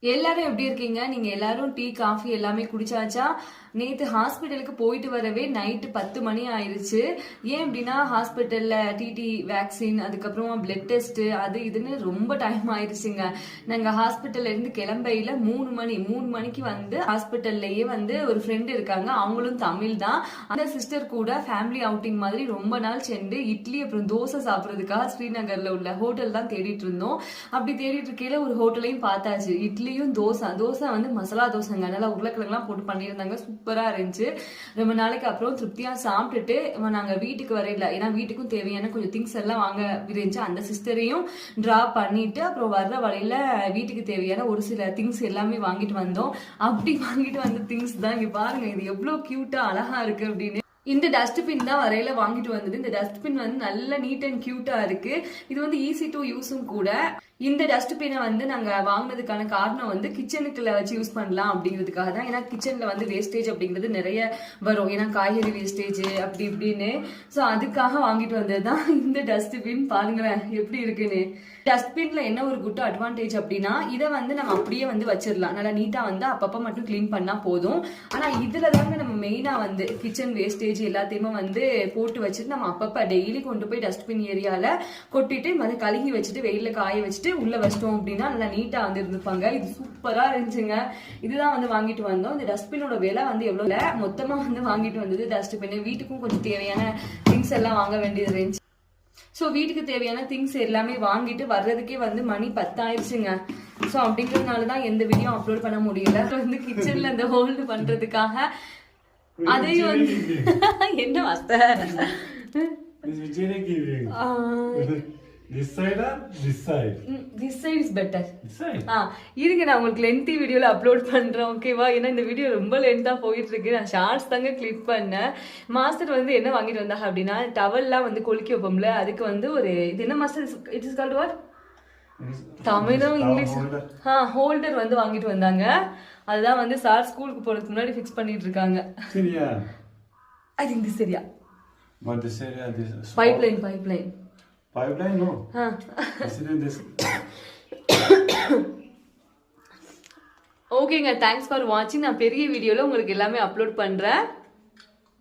எல்லாரும் எப்படி இருக்கீங்க? நீங்க எல்லாரும் டீ காஃபி எல்லாமே குடிச்சாச்சா? நேத்து ஹாஸ்பிட்டலுக்கு போயிட்டு வரவே நைட்டு 10 மணி ஆயிருச்சு. ஏன் அப்படின்னா ஹாஸ்பிட்டல்ல டிடி வேக்சின், அதுக்கப்புறம் பிளட் டெஸ்ட், அது இதுன்னு ரொம்ப டைம் ஆயிருச்சுங்க. நாங்க ஹாஸ்பிட்டல்ல இருந்து கிளம்பையில 3 மணிக்கு வந்து ஹாஸ்பிட்டல்லையே வந்து ஒரு ஃப்ரெண்ட் இருக்காங்க. அவங்களும் தமிழ் தான். அந்த சிஸ்டர் கூட ஃபேமிலி அவுட்டிங் மாதிரி ரொம்ப நாள் சென்று இட்லி அப்புறம் தோசை சாப்பிட்றதுக்காக ஸ்ரீநகர்ல உள்ள ஹோட்டல் தான் தேடிட்டு இருந்தோம். அப்படி தேடிட்டு இருக்கையில ஒரு ஹோட்டலையும் பார்த்தாச்சு. இட்லியும் தோசை வந்து மசாலா தோசைங்க, நல்லா உருளைக்கிழங்குலாம் போட்டு பண்ணியிருந்தாங்க. சூப்பரா இருந்துச்சு. ரொம்ப நாளைக்கு அப்புறம் திருப்தியா சாப்பிட்டுட்டு நாங்க வீட்டுக்கு வரையில, ஏன்னா வீட்டுக்கும் தேவையான கொஞ்சம் திங்ஸ் எல்லாம் வாங்க இருந்துச்சு. அந்த சிஸ்டரையும் டிராப் பண்ணிட்டு அப்புறம் வர்ற வழியில வீட்டுக்கு தேவையான ஒரு சில திங்ஸ் எல்லாமே வாங்கிட்டு வந்தோம். அப்படி வாங்கிட்டு வந்த திங்ஸ் தான் இங்க பாருங்க. இது எவ்வளவு கியூட்டா அழகா இருக்கு அப்படின்னு. இந்த டஸ்ட்பின் தான் வரையில வாங்கிட்டு வந்தது. இந்த டஸ்ட்பின் வந்து நல்ல நீட் அண்ட் கியூட்டா இருக்கு. இது வந்து ஈஸி டு யூஸும் கூட. இந்த டஸ்ட்பினை வந்து நாங்க வாங்கினதுக்கான காரணம் வந்து கிச்சனுக்குள்ள வச்சு யூஸ் பண்ணலாம் அப்படிங்கிறதுக்காக தான். ஏன்னா கிச்சன்ல வந்து வேஸ்டேஜ் அப்படிங்கிறது நிறைய வரும், ஏன்னா காய்கறி வேஸ்டேஜ் அப்படி இப்படின்னு. ஸோ அதுக்காக வாங்கிட்டு வந்தது தான் இந்த டஸ்ட்பின். பாருங்களேன் எப்படி இருக்குன்னு. டஸ்ட்பின்ல என்ன ஒரு குட் அட்வான்டேஜ் அப்படின்னா, இதை வந்து நம்ம அப்படியே வந்து வச்சிடலாம். நல்லா நீட்டா வந்து அப்பப்ப மட்டும் கிளீன் பண்ணா போதும். ஆனா இதுல தாங்க நம்ம மெயினா வந்து கிச்சன் வேஸ்டேஜ் எல்லாத்தையுமே வந்து போட்டு வச்சுட்டு நம்ம அப்பப்ப டெய்லி கொண்டு போய் டஸ்ட்பின் ஏரியால கொட்டிட்டு அதை கழுகி வச்சுட்டு வெயில காய வச்சுட்டு உள்ள வச்சிட்டோம் அப்படின்னா நல்லா நீட்டா வந்து இருந்துப்பாங்க. இது சூப்பரா இருந்துச்சுங்க. இதுதான் வந்து வாங்கிட்டு வந்தோம். இந்த டஸ்ட்பினோட விலை வந்து எவ்வளவு, மொத்தமா வந்து வாங்கிட்டு வந்தது டஸ்ட்பின். வீட்டுக்கும் கொஞ்சம் தேவையான திங்ஸ் எல்லாம் வாங்க வேண்டியது இருந்துச்சு. ஸோ வீட்டுக்கு தேவையான திங்ஸ் எல்லாமே வாங்கிட்டு வர்றதுக்கே வந்து மணி 10 ஆயிடுச்சுங்க. ஸோ அப்படிங்கிறதுனால தான் எந்த வீடியோ அப்லோட் பண்ண முடியல. வந்து கிச்சன்ல இந்த ஹோல்டு பண்றதுக்காக அதையும் வந்து என்ன வார்த்தை This side or this side? This side is better. This side? இருங்க, நான் உங்களுக்கு லென்த்தி வீடியோல அப்லோட் பண்றேன், ஓகேவா? ஏன்னா இந்த வீடியோ ரொம்ப லென்த்தா போயிட்டு இருக்கு. நான் ஷார்ட்ஸ் தாங்க கிளிக் பண்ணேன். மாஸ்டர் வந்து என்ன வாங்கிட்டு வந்தாங்க அப்படின்னா, டவல்லாம் வந்து கொலுக்கி வைப்போம்ல, அதுக்கு வந்து ஒரு இது என்ன master, it is called what? தமிழும் இங்கிலீஷ் ஹோல்டர் வந்து வாங்கிட்டு வந்தாங்க. அதுதான் வந்து சார் ஸ்கூலுக்கு போறதுக்கு முன்னாடி ஃபிக்ஸ் பண்ணிட்டு இருக்காங்க. சரியா? ஐ திங்க் திஸ் சரியா? But this area, this pipeline. Pipeline, no. This. ஓகேங்க, தேங்க்ஸ் ஃபார் வாட்சிங். நான் பெரிய வீடியோல உங்களுக்கு எல்லாமே அப்லோட் பண்றேன்.